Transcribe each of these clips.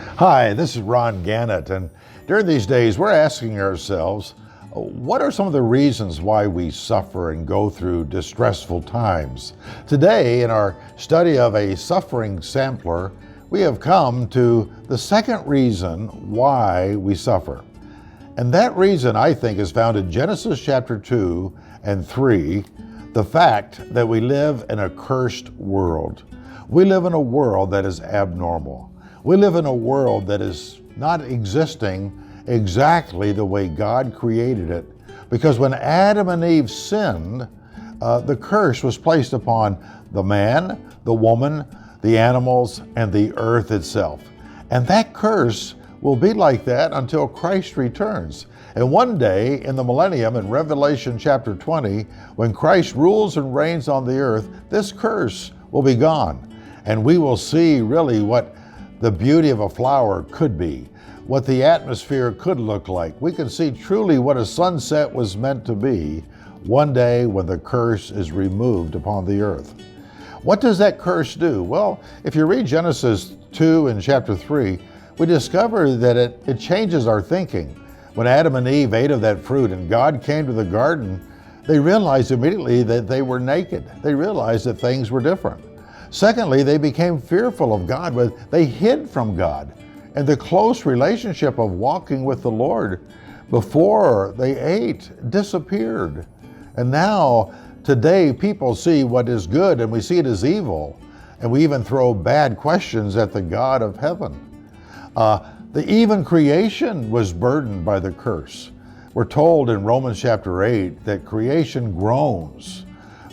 Hi, this is Ron Gannett, and during these days we're asking ourselves, what are some of the reasons why we suffer and go through distressful times? Today, in our study of a suffering sampler, we have come to the second reason why we suffer. And that reason, I think, is found in Genesis chapter 2 and 3, the fact that we live in a cursed world. We live in a world that is abnormal. We live in a world that is not existing exactly the way God created it. Because when Adam and Eve sinned, the curse was placed upon the man, the woman, the animals, and the earth itself. And that curse will be like that until Christ returns. And one day in the millennium, in Revelation chapter 20, when Christ rules and reigns on the earth, this curse will be gone. And we will see really what the beauty of a flower could be, what the atmosphere could look like. We can see truly what a sunset was meant to be one day when the curse is removed upon the earth. What does that curse do? Well, if you read Genesis 2 and chapter 3, we discover that it changes our thinking. When Adam and Eve ate of that fruit and God came to the garden, they realized immediately that they were naked. They realized that things were different. Secondly, they became fearful of God, but they hid from God. And the close relationship of walking with the Lord before they ate disappeared. And now, today, people see what is good and we see it as evil. And we even throw bad questions at the God of heaven. The even creation was burdened by the curse. We're told in Romans chapter 8 that creation groans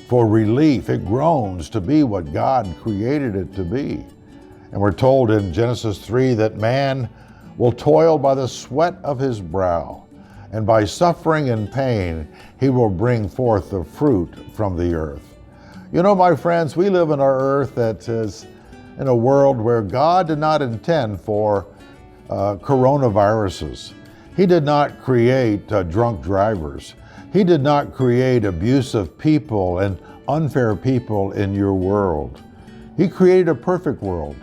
for relief. It groans to be what God created it to be. And we're told in Genesis 3 that man will toil by the sweat of his brow, and by suffering and pain, he will bring forth the fruit from the earth. You know, my friends, we live in our earth that is in a world where God did not intend for coronaviruses. He did not create drunk drivers. He did not create abusive people and unfair people in your world. He created a perfect world,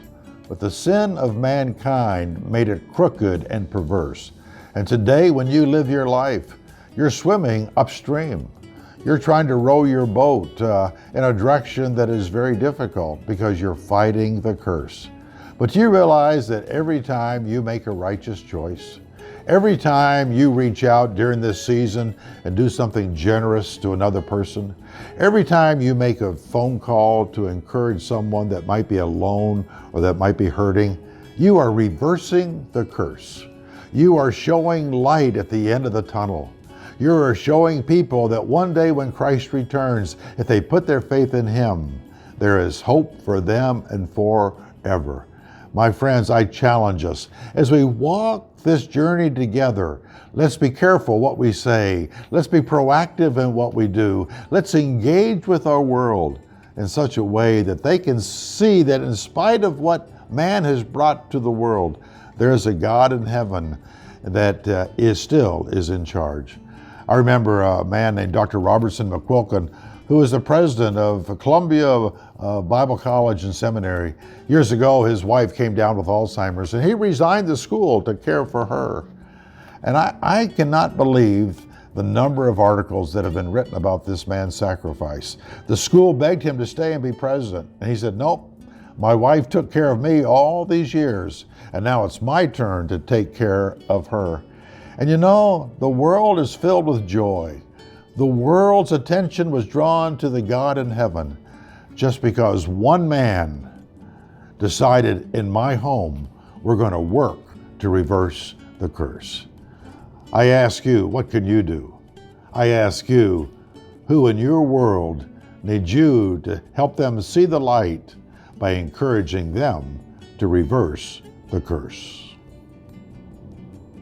but the sin of mankind made it crooked and perverse. And today, when you live your life, you're swimming upstream. You're trying to row your boat in a direction that is very difficult because you're fighting the curse. But you realize that every time you make a righteous choice, every time you reach out during this season and do something generous to another person, every time you make a phone call to encourage someone that might be alone or that might be hurting, you are reversing the curse. You are showing light at the end of the tunnel. You are showing people that one day when Christ returns, if they put their faith in Him, there is hope for them and forever. My friends, I challenge us, as we walk this journey together, let's be careful what we say. Let's be proactive in what we do. Let's engage with our world in such a way that they can see that in spite of what man has brought to the world, there is a God in heaven that still is in charge. I remember a man named Dr. Robertson McQuilkin, who was the president of Columbia Bible College and Seminary. Years ago, his wife came down with Alzheimer's, and he resigned the school to care for her. And I cannot believe the number of articles that have been written about this man's sacrifice. The school begged him to stay and be president, and he said, nope, my wife took care of me all these years, and now it's my turn to take care of her. And you know, the world is filled with joy. The world's attention was drawn to the God in heaven just because one man decided, in my home, we're going to work to reverse the curse. I ask you, what can you do? I ask you, who in your world needs you to help them see the light by encouraging them to reverse the curse?